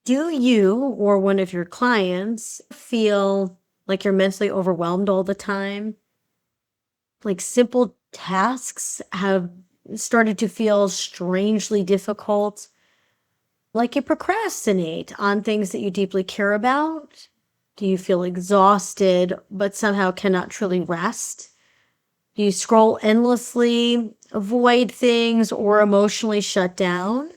Do you or one of your clients feel like you're mentally overwhelmed all the time? Like simple tasks have started to feel strangely difficult? Like you procrastinate on things that you deeply care about? Do you feel exhausted but somehow cannot truly rest? Do you scroll endlessly, avoid things, or emotionally shut down?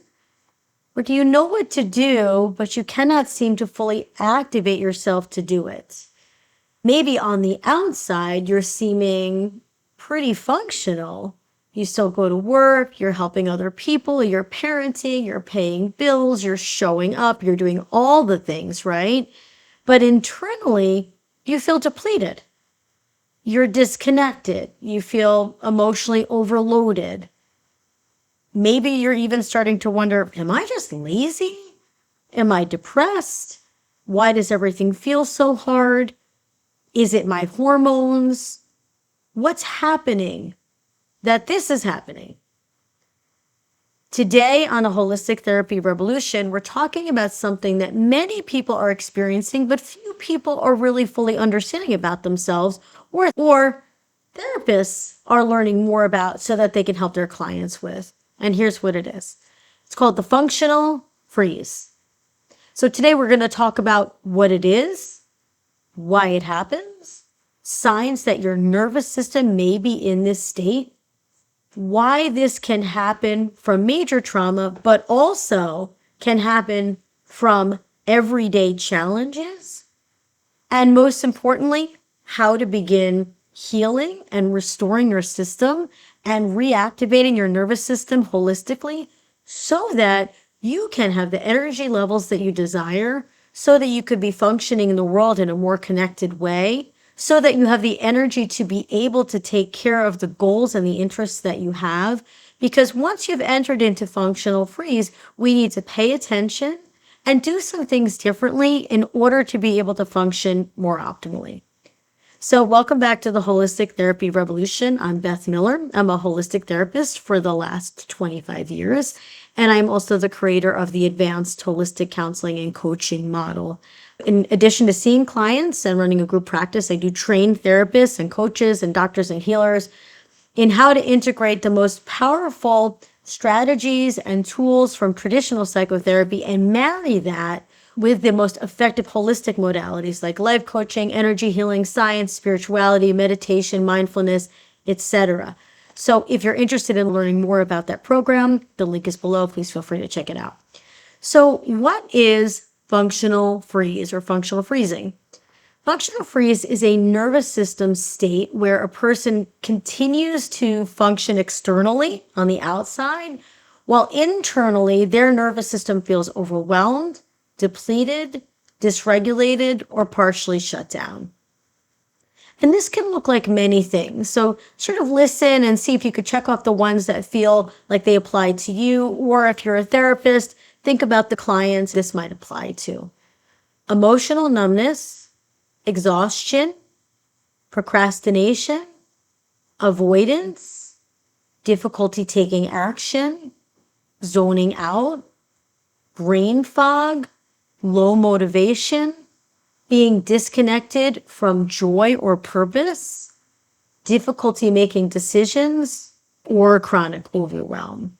Or do you know what to do, but you cannot seem to fully activate yourself to do it? Maybe on the outside, you're seeming pretty functional. You still go to work, you're helping other people, you're parenting, you're paying bills, you're showing up, you're doing all the things, right? But internally, you feel depleted. You're disconnected. You feel emotionally overloaded. Maybe you're even starting to wonder, am I just lazy? Am I depressed? Why does everything feel so hard? Is it my hormones? What's happening that this is happening? Today on a Holistic Therapy Revolution, we're talking about something that many people are experiencing, but few people are really fully understanding about themselves, or therapists are learning more about so that they can help their clients with. And here's what it is. It's called the functional freeze. So today we're going to talk about what it is, why it happens, signs that your nervous system may be in this state, why this can happen from major trauma, but also can happen from everyday challenges, and most importantly, how to begin healing and restoring your system and reactivating your nervous system holistically so that you can have the energy levels that you desire, so that you could be functioning in the world in a more connected way, so that you have the energy to be able to take care of the goals and the interests that you have. Because once you've entered into functional freeze, we need to pay attention and do some things differently in order to be able to function more optimally. So welcome back to the Holistic Therapy Revolution. I'm Beth Miller. I'm a holistic therapist for the last 25 years, and I'm also the creator of the Advanced Holistic Counseling and Coaching model. In addition to seeing clients and running a group practice, I do train therapists and coaches and doctors and healers in how to integrate the most powerful strategies and tools from traditional psychotherapy and marry that with the most effective holistic modalities like life coaching, energy healing, science, spirituality, meditation, mindfulness, etc. So if you're interested in learning more about that program, the link is below. Please feel free to check it out. So what is functional freeze or functional freezing? Functional freeze is a nervous system state where a person continues to function externally on the outside, while internally their nervous system feels overwhelmed, depleted, dysregulated, or partially shut down. And this can look like many things. So sort of listen and see if you could check off the ones that feel like they apply to you, or if you're a therapist, think about the clients this might apply to. Emotional numbness, exhaustion, procrastination, avoidance, difficulty taking action, zoning out, brain fog, low motivation, being disconnected from joy or purpose, difficulty making decisions, or chronic overwhelm.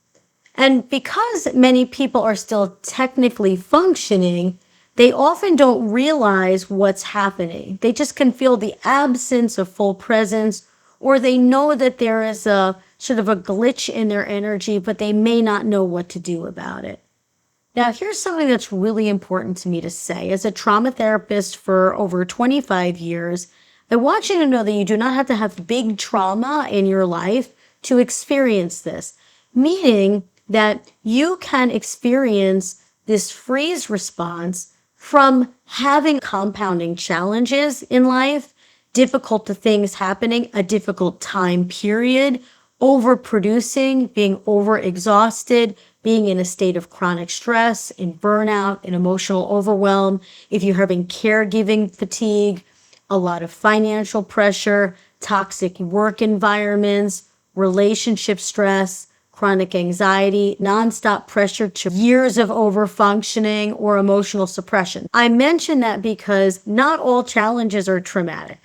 And because many people are still technically functioning, they often don't realize what's happening. They just can feel the absence of full presence, or they know that there is a sort of a glitch in their energy, but they may not know what to do about it. Now, here's something that's really important to me to say. As a trauma therapist for over 25 years, I want you to know that you do not have to have big trauma in your life to experience this, meaning that you can experience this freeze response from having compounding challenges in life, difficult things happening, a difficult time period, overproducing, being overexhausted, being in a state of chronic stress, in burnout, in emotional overwhelm, if you're having caregiving fatigue, a lot of financial pressure, toxic work environments, relationship stress, chronic anxiety, nonstop pressure to years of overfunctioning, or emotional suppression. I mention that because not all challenges are traumatic.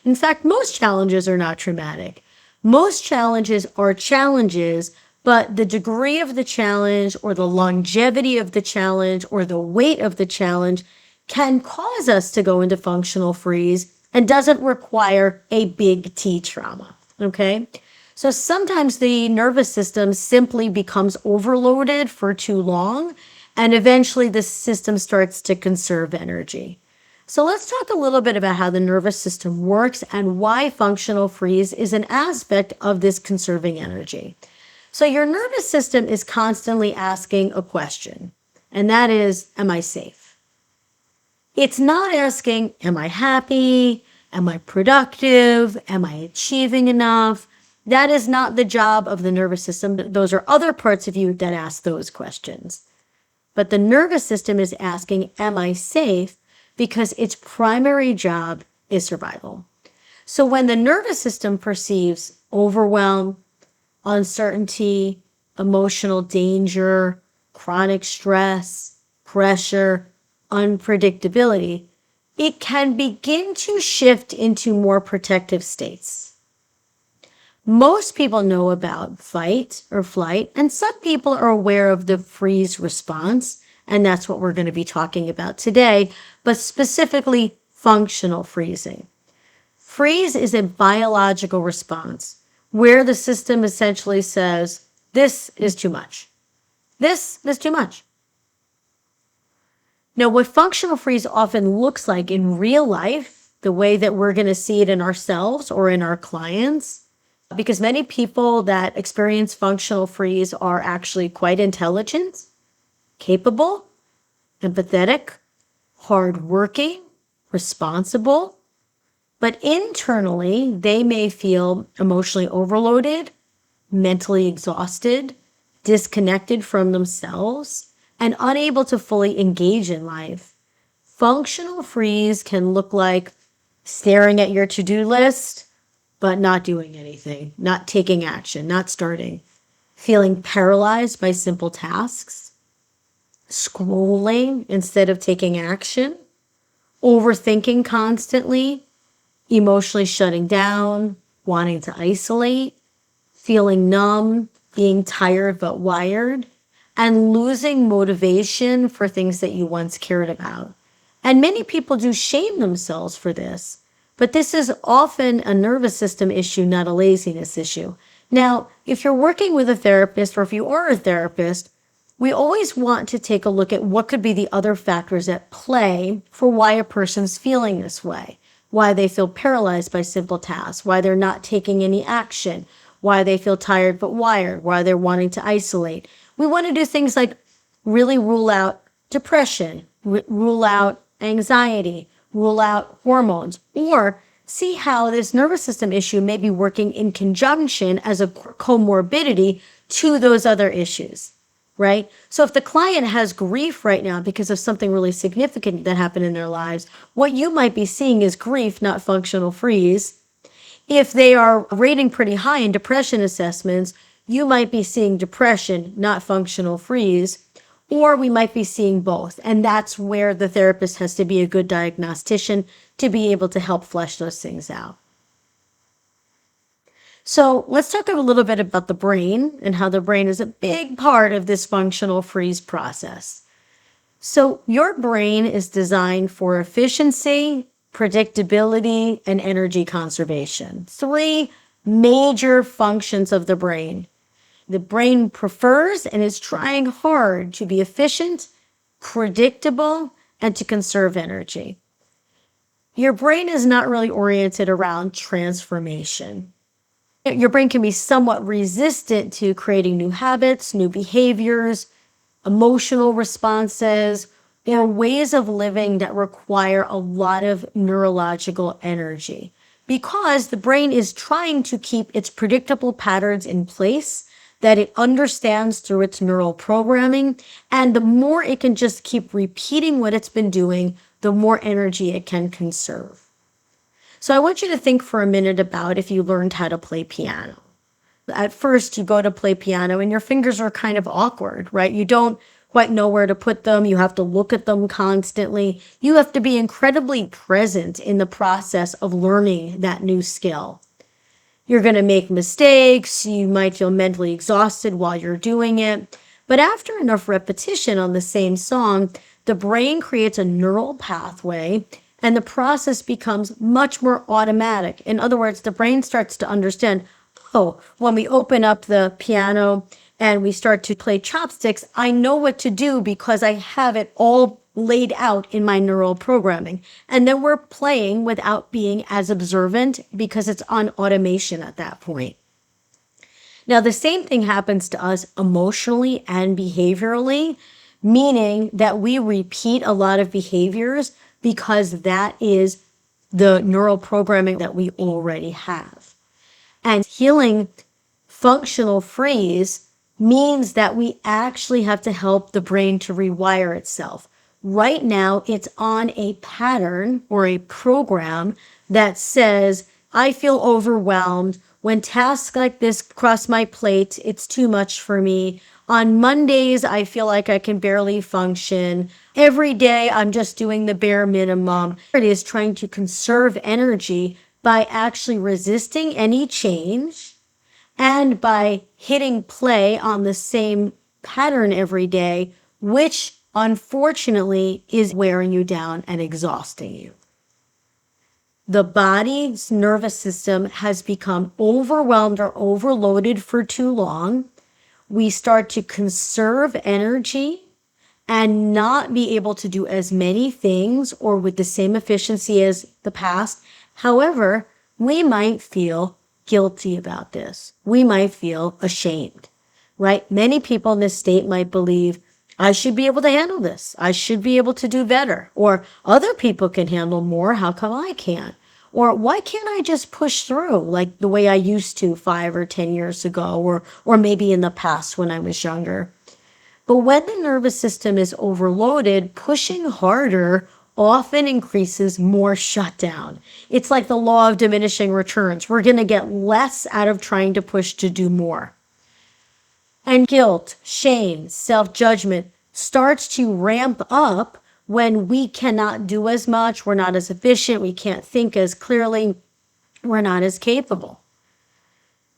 In fact, most challenges are not traumatic. Most challenges are challenges, but the degree of the challenge or the longevity of the challenge or the weight of the challenge can cause us to go into functional freeze and doesn't require a big T trauma, okay? So sometimes the nervous system simply becomes overloaded for too long, and eventually the system starts to conserve energy. So let's talk a little bit about how the nervous system works and why functional freeze is an aspect of this conserving energy. So your nervous system is constantly asking a question, and that is, am I safe? It's not asking, am I happy? Am I productive? Am I achieving enough? That is not the job of the nervous system. Those are other parts of you that ask those questions. But the nervous system is asking, am I safe? Because its primary job is survival. So when the nervous system perceives overwhelm, uncertainty, emotional danger, chronic stress, pressure, unpredictability, it can begin to shift into more protective states. Most people know about fight or flight, and some people are aware of the freeze response, and that's what we're going to be talking about today, but specifically functional freezing. Freeze is a biological response where the system essentially says, this is too much. This is too much. Now, what functional freeze often looks like in real life, the way that we're going to see it in ourselves or in our clients, because many people that experience functional freeze are actually quite intelligent, capable, empathetic, hardworking, responsible, but internally they may feel emotionally overloaded, mentally exhausted, disconnected from themselves, and unable to fully engage in life. Functional freeze can look like staring at your to-do list, but not doing anything, not taking action, not starting, feeling paralyzed by simple tasks, scrolling instead of taking action, overthinking constantly, emotionally shutting down, wanting to isolate, feeling numb, being tired but wired, and losing motivation for things that you once cared about. And many people do shame themselves for this. But this is often a nervous system issue, not a laziness issue. Now, if you're working with a therapist or if you are a therapist, we always want to take a look at what could be the other factors at play for why a person's feeling this way, why they feel paralyzed by simple tasks, why they're not taking any action, why they feel tired but wired, why they're wanting to isolate. We want to do things like really rule out depression, rule out anxiety, rule out hormones, or see how this nervous system issue may be working in conjunction as a comorbidity to those other issues, right? So if the client has grief right now because of something really significant that happened in their lives, what you might be seeing is grief, not functional freeze. If they are rating pretty high in depression assessments, you might be seeing depression, not functional freeze. Or we might be seeing both. And that's where the therapist has to be a good diagnostician to be able to help flesh those things out. So let's talk a little bit about the brain and how the brain is a big part of this functional freeze process. So your brain is designed for efficiency, predictability, and energy conservation. Three major functions of the brain. The brain prefers and is trying hard to be efficient, predictable, and to conserve energy. Your brain is not really oriented around transformation. Your brain can be somewhat resistant to creating new habits, new behaviors, emotional responses, or ways of living that require a lot of neurological energy because the brain is trying to keep its predictable patterns in place that it understands through its neural programming. And the more it can just keep repeating what it's been doing, the more energy it can conserve. So I want you to think for a minute about if you learned how to play piano. At first, you go to play piano and your fingers are kind of awkward, right? You don't quite know where to put them. You have to look at them constantly. You have to be incredibly present in the process of learning that new skill. You're going to make mistakes. You might feel mentally exhausted while you're doing it. But after enough repetition on the same song, the brain creates a neural pathway and the process becomes much more automatic. In other words, the brain starts to understand, oh, when we open up the piano and we start to play chopsticks, I know what to do because I have it all laid out in my neural programming. And then we're playing without being as observant because it's on automation at that point. Now, the same thing happens to us emotionally and behaviorally, meaning that we repeat a lot of behaviors because that is the neural programming that we already have. And healing functional freeze means that we actually have to help the brain to rewire itself. Right now, it's on a pattern or a program that says, I feel overwhelmed. When tasks like this cross my plate, it's too much for me. On Mondays, I feel like I can barely function. Every day, I'm just doing the bare minimum. It is trying to conserve energy by actually resisting any change and by hitting play on the same pattern every day, which unfortunately is wearing you down and exhausting you. The body's nervous system has become overwhelmed or overloaded for too long. We start to conserve energy and not be able to do as many things or with the same efficiency as the past. However, we might feel guilty about this. We might feel ashamed, right? Many people in this state might believe, I should be able to handle this. I should be able to do better. Or other people can handle more. How come I can't? Or why can't I just push through like the way I used to 5 or 10 years ago, or maybe in the past when I was younger? But when the nervous system is overloaded, pushing harder often increases more shutdown. It's like the law of diminishing returns. We're going to get less out of trying to push to do more. And guilt, shame, self-judgment starts to ramp up when we cannot do as much, we're not as efficient, we can't think as clearly, we're not as capable.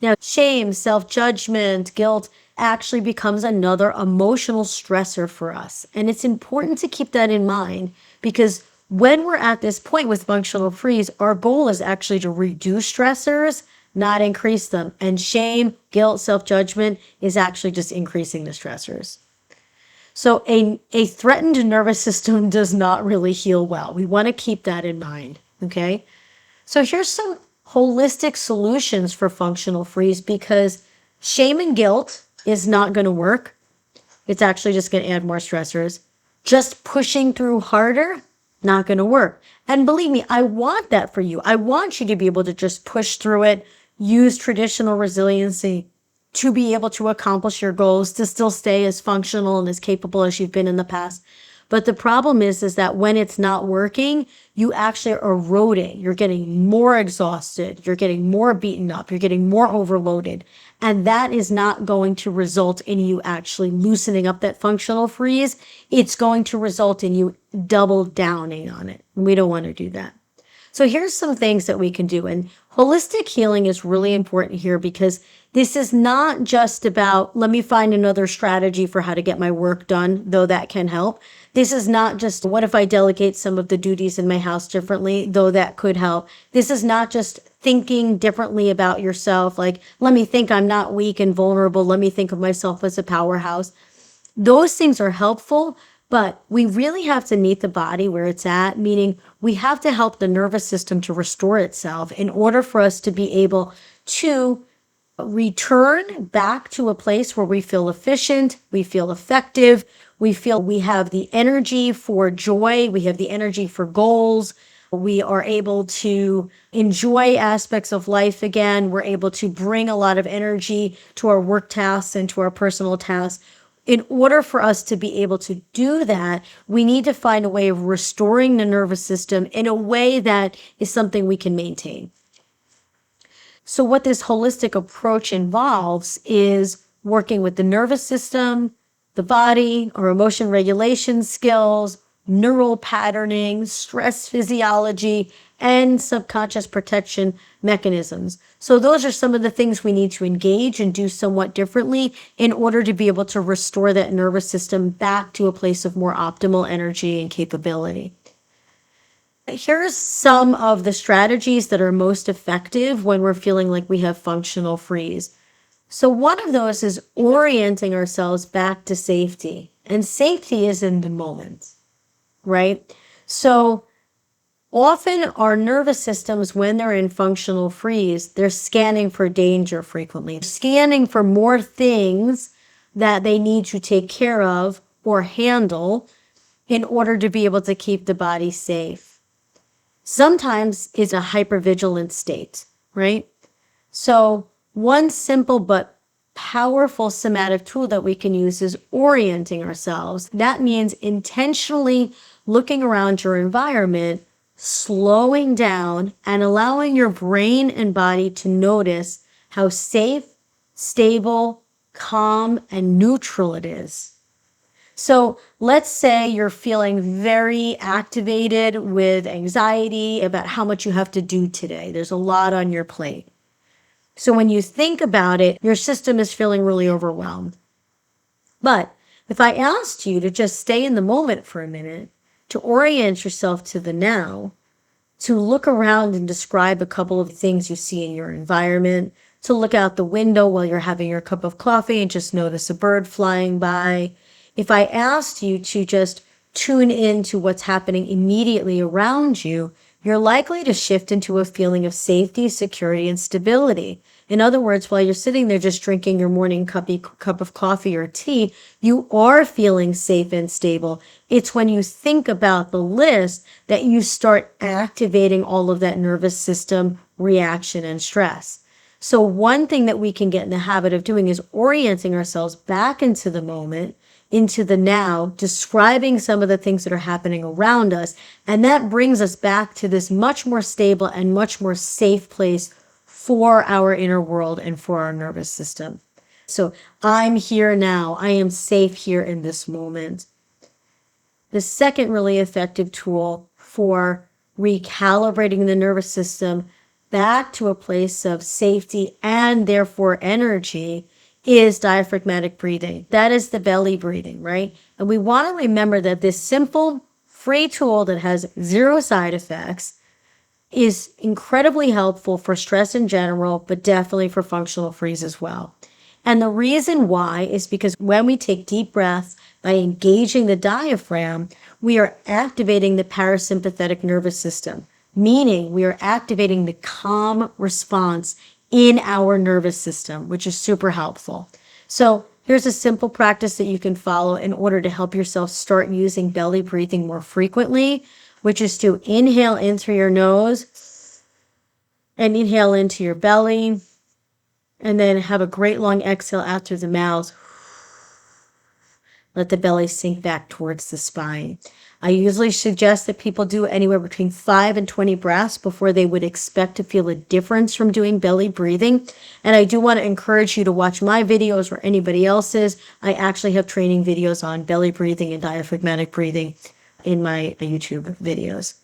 Now, shame, self-judgment, guilt actually becomes another emotional stressor for us. And it's important to keep that in mind because when we're at this point with functional freeze, our goal is actually to reduce stressors, not increase them. And shame, guilt, self-judgment is actually just increasing the stressors. So a threatened nervous system does not really heal well. We want to keep that in mind, okay? So here's some holistic solutions for functional freeze because shame and guilt is not going to work. It's actually just going to add more stressors. Just pushing through harder, not going to work. And believe me, I want that for you. I want you to be able to just push through it, use traditional resiliency to be able to accomplish your goals, to still stay as functional and as capable as you've been in the past. But the problem is that when it's not working, you actually are eroding. You're getting more exhausted. You're getting more beaten up. You're getting more overloaded. And that is not going to result in you actually loosening up that functional freeze. It's going to result in you double downing on it. We don't want to do that. So here's some things that we can do. And holistic healing is really important here because this is not just about, let me find another strategy for how to get my work done, though that can help. This is not just, what if I delegate some of the duties in my house differently, though that could help. This is not just thinking differently about yourself, like, let me think I'm not weak and vulnerable. Let me think of myself as a powerhouse. Those things are helpful, but we really have to meet the body where it's at, meaning we have to help the nervous system to restore itself in order for us to be able to return back to a place where we feel efficient, we feel effective, we feel we have the energy for joy, we have the energy for goals, we are able to enjoy aspects of life again, we're able to bring a lot of energy to our work tasks and to our personal tasks. In order for us to be able to do that, we need to find a way of restoring the nervous system in a way that is something we can maintain. So what this holistic approach involves is working with the nervous system, the body, our emotion regulation skills, neural patterning, stress physiology, and subconscious protection mechanisms. So those are some of the things we need to engage and do somewhat differently in order to be able to restore that nervous system back to a place of more optimal energy and capability. Here's some of the strategies that are most effective when we're feeling like we have functional freeze. So one of those is orienting ourselves back to safety. And safety is in the moment, right? So often our nervous systems, when they're in functional freeze, they're scanning for danger frequently, scanning for more things that they need to take care of or handle in order to be able to keep the body safe. Sometimes it's a hypervigilant state, right? So one simple but powerful somatic tool that we can use is orienting ourselves. That means intentionally looking around your environment, slowing down, and allowing your brain and body to notice how safe, stable, calm, and neutral it is. So let's say you're feeling very activated with anxiety about how much you have to do today. There's a lot on your plate. So when you think about it, your system is feeling really overwhelmed. But if I asked you to just stay in the moment for a minute, to orient yourself to the now, to look around and describe a couple of things you see in your environment, to look out the window while you're having your cup of coffee and just notice a bird flying by. If I asked you to just tune into what's happening immediately around you, you're likely to shift into a feeling of safety, security, and stability. In other words, while you're sitting there just drinking your morning cup of coffee or tea, you are feeling safe and stable. It's when you think about the list that you start activating all of that nervous system reaction and stress. So one thing that we can get in the habit of doing is orienting ourselves back into the moment, into the now, describing some of the things that are happening around us. And that brings us back to this much more stable and much more safe place for our inner world and for our nervous system. So I'm here now. I am safe here in this moment. The second really effective tool for recalibrating the nervous system back to a place of safety and therefore energy is diaphragmatic breathing. That is the belly breathing, right? And we want to remember that this simple, free tool that has zero side effects is incredibly helpful for stress in general, but definitely for functional freeze as well. And the reason why is because when we take deep breaths by engaging the diaphragm, we are activating the parasympathetic nervous system, meaning we are activating the calm response in our nervous system, which is super helpful. So here's a simple practice that you can follow in order to help yourself start using belly breathing more frequently, which is to inhale in through your nose and inhale into your belly, and then have a great long exhale out through the mouth. Let the belly sink back towards the spine. I usually suggest that people do anywhere between 5 and 20 breaths before they would expect to feel a difference from doing belly breathing. And I do want to encourage you to watch my videos or anybody else's. I actually have training videos on belly breathing and diaphragmatic breathing in my YouTube videos.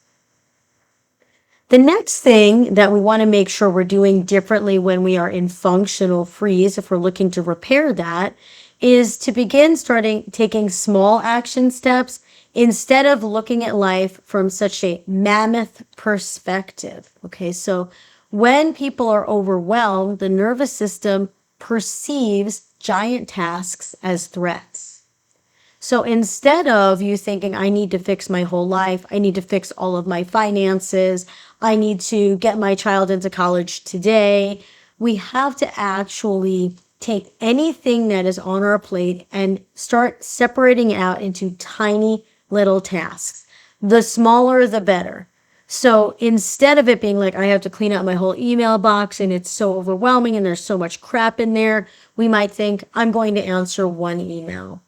The next thing that we want to make sure we're doing differently when we are in functional freeze, if we're looking to repair that, is to begin taking small action steps instead of looking at life from such a mammoth perspective. Okay, so when people are overwhelmed, the nervous system perceives giant tasks as threats. So instead of you thinking, I need to fix my whole life, I need to fix all of my finances, I need to get my child into college today, we have to actually take anything that is on our plate and start separating it out into tiny little tasks. The smaller, the better. So instead of it being like, I have to clean out my whole email box and it's so overwhelming and there's so much crap in there, we might think, I'm going to answer one email.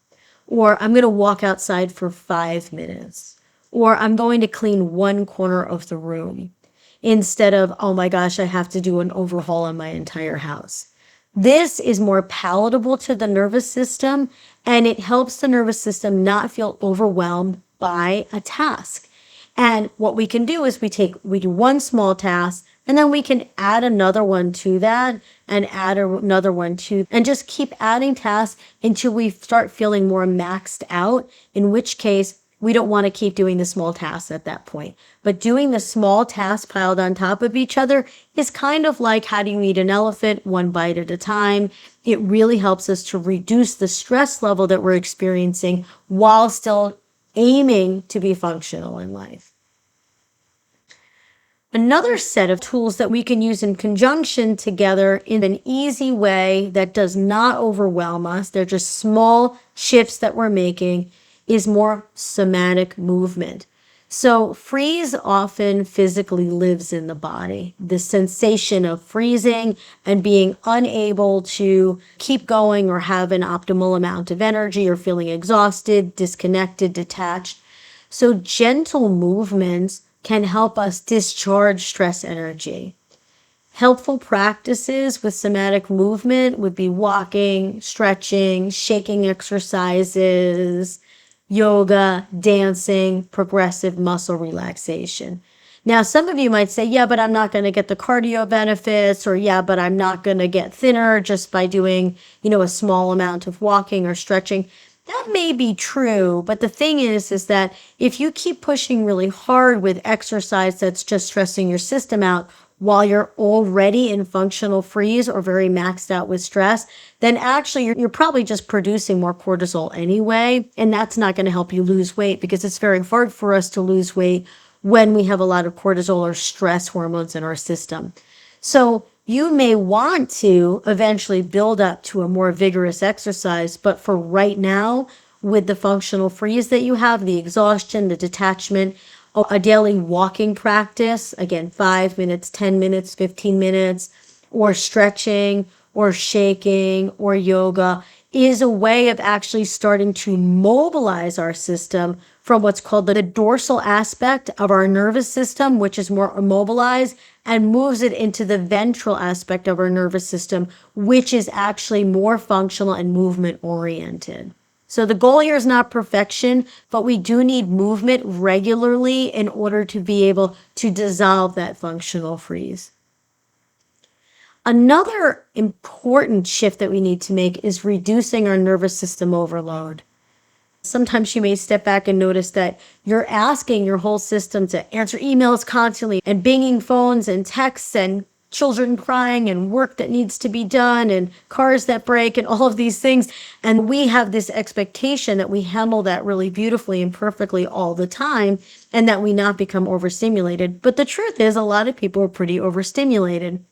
Or I'm going to walk outside for 5 minutes. Or I'm going to clean one corner of the room. instead of, oh my gosh, I have to do an overhaul on my entire house. This is more palatable to the nervous system, and it helps the nervous system not feel overwhelmed by a task. And what we can do is we do one small task, and then we can add another one to that, and add another one to, and just keep adding tasks until we start feeling more maxed out, in which case we don't want to keep doing the small tasks at that point. But doing the small tasks piled on top of each other is kind of like, how do you eat an elephant? One bite at a time. It really helps us to reduce the stress level that we're experiencing while still aiming to be functional in life. Another set of tools that we can use in conjunction together in an easy way that does not overwhelm us, they're just small shifts that we're making, is more somatic movement. So freeze often physically lives in the body. The sensation of freezing and being unable to keep going or have an optimal amount of energy, or feeling exhausted, disconnected, detached. So gentle movements can help us discharge stress energy. Helpful practices with somatic movement would be walking, stretching, shaking exercises, yoga, dancing, progressive muscle relaxation. Now, some of you might say, yeah, but I'm not going to get the cardio benefits, or yeah, but I'm not going to get thinner just by doing, a small amount of walking or stretching. That may be true, but the thing is that if you keep pushing really hard with exercise that's just stressing your system out while you're already in functional freeze or very maxed out with stress, then actually you're probably just producing more cortisol anyway, and that's not going to help you lose weight, because it's very hard for us to lose weight when we have a lot of cortisol or stress hormones in our system. So you may want to eventually build up to a more vigorous exercise, but for right now, with the functional freeze that you have, the exhaustion, the detachment, a daily walking practice, again, 5 minutes, 10 minutes, 15 minutes, or stretching, or shaking, or yoga, is a way of actually starting to mobilize our system from what's called the dorsal aspect of our nervous system, which is more immobilized, and moves it into the ventral aspect of our nervous system, which is actually more functional and movement oriented. So the goal here is not perfection, but we do need movement regularly in order to be able to dissolve that functional freeze. Another important shift that we need to make is reducing our nervous system overload. Sometimes you may step back and notice that you're asking your whole system to answer emails constantly, and binging phones and texts, and children crying, and work that needs to be done, and cars that break, and all of these things. And we have this expectation that we handle that really beautifully and perfectly all the time, and that we not become overstimulated. But the truth is, a lot of people are pretty overstimulated.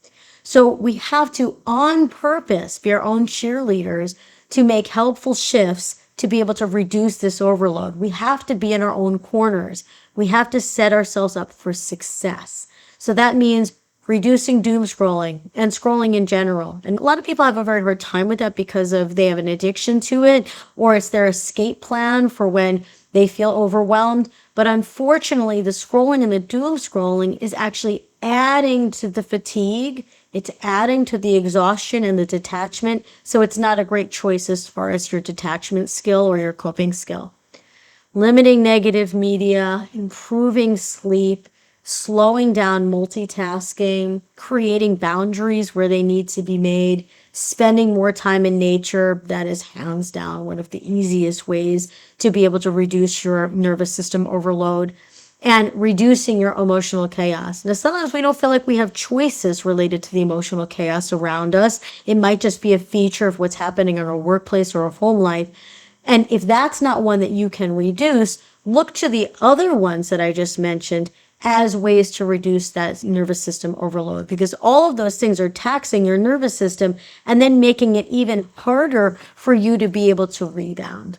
So we have to, on purpose, be our own cheerleaders to make helpful shifts to be able to reduce this overload. We have to be in our own corners. We have to set ourselves up for success. So that means reducing doom scrolling and scrolling in general. And a lot of people have a very hard time with that because they have an addiction to it, or it's their escape plan for when they feel overwhelmed. But unfortunately, the scrolling and the doom scrolling is actually adding to the fatigue. It's adding to the exhaustion and the detachment. So it's not a great choice as far as your detachment skill or your coping skill. Limiting negative media, improving sleep, slowing down multitasking, creating boundaries where they need to be made, spending more time in nature. That is hands down one of the easiest ways to be able to reduce your nervous system overload, and reducing your emotional chaos. Now, sometimes we don't feel like we have choices related to the emotional chaos around us. It might just be a feature of what's happening in our workplace or our home life. And if that's not one that you can reduce, look to the other ones that I just mentioned as ways to reduce that nervous system overload, because all of those things are taxing your nervous system and then making it even harder for you to be able to rebound.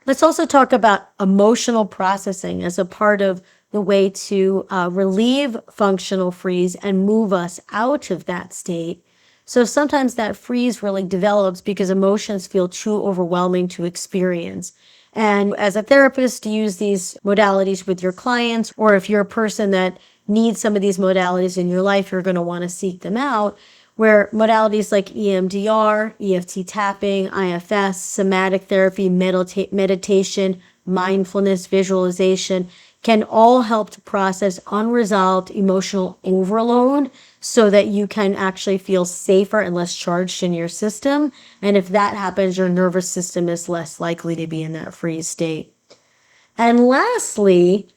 Let's also talk about emotional processing as a part of the way to relieve functional freeze and move us out of that state. So sometimes that freeze really develops because emotions feel too overwhelming to experience. And as a therapist, use these modalities with your clients, or if you're a person that need some of these modalities in your life, you're going to want to seek them out, where modalities like EMDR, EFT tapping, IFS, somatic therapy, meditation, mindfulness, visualization can all help to process unresolved emotional overload so that you can actually feel safer and less charged in your system. And if that happens, your nervous system is less likely to be in that freeze state. And lastly,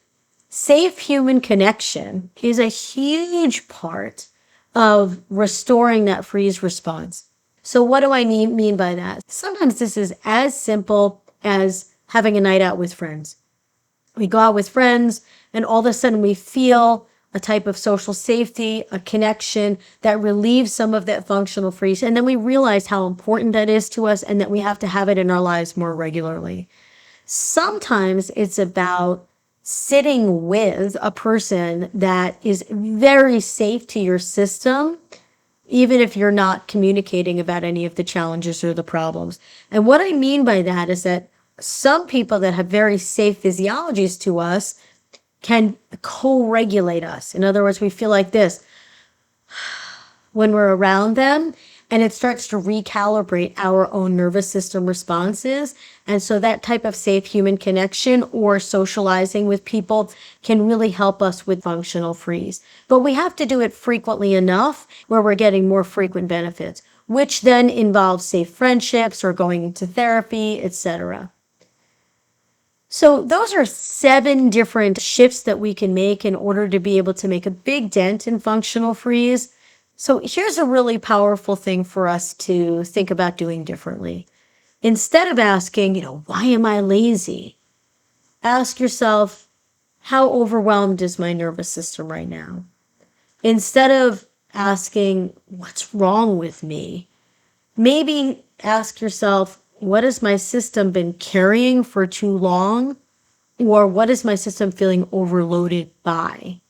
safe human connection is a huge part of restoring that freeze response. So what do I mean by that? Sometimes this is as simple as having a night out with friends. We go out with friends and all of a sudden we feel a type of social safety, a connection that relieves some of that functional freeze. And then we realize how important that is to us and that we have to have it in our lives more regularly. Sometimes it's about sitting with a person that is very safe to your system, even if you're not communicating about any of the challenges or the problems. And what I mean by that is that some people that have very safe physiologies to us can co-regulate us. In other words, we feel like this when we're around them, and it starts to recalibrate our own nervous system responses. And so that type of safe human connection or socializing with people can really help us with functional freeze. But we have to do it frequently enough where we're getting more frequent benefits, which then involves safe friendships or going into therapy, etc. So those are 7 different shifts that we can make in order to be able to make a big dent in functional freeze. So here's a really powerful thing for us to think about doing differently. Instead of asking, why am I lazy? Ask yourself, how overwhelmed is my nervous system right now? Instead of asking, what's wrong with me? Maybe ask yourself, what has my system been carrying for too long? Or what is my system feeling overloaded by?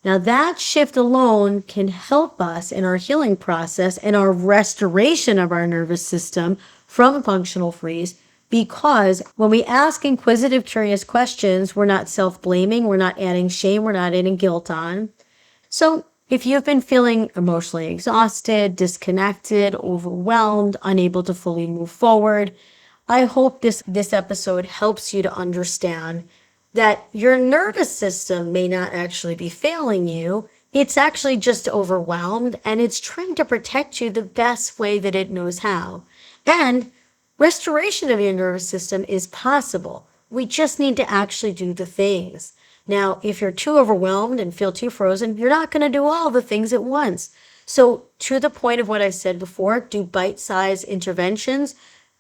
Now that shift alone can help us in our healing process and our restoration of our nervous system from functional freeze, because when we ask inquisitive, curious questions, we're not self-blaming, we're not adding shame, we're not adding guilt on. So if you've been feeling emotionally exhausted, disconnected, overwhelmed, unable to fully move forward, I hope this episode helps you to understand that your nervous system may not actually be failing you. It's actually just overwhelmed, and it's trying to protect you the best way that it knows how. And restoration of your nervous system is possible. We just need to actually do the things. Now, if you're too overwhelmed and feel too frozen, you're not going to do all the things at once. So to the point of what I said before, do bite-sized interventions.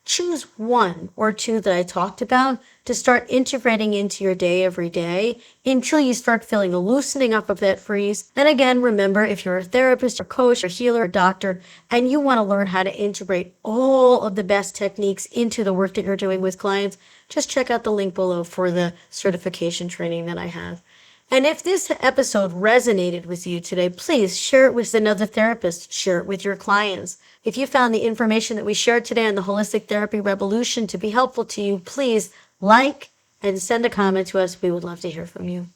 Choose 1 or 2 that I talked about to start integrating into your day every day until you start feeling a loosening up of that freeze. And again, remember, if you're a therapist or coach or healer or doctor, and you want to learn how to integrate all of the best techniques into the work that you're doing with clients, just check out the link below for the certification training that I have. And if this episode resonated with you today, please share it with another therapist, share it with your clients. If you found the information that we shared today on the Holistic Therapy Revolution to be helpful to you, please like and send a comment to us. We would love to hear from you.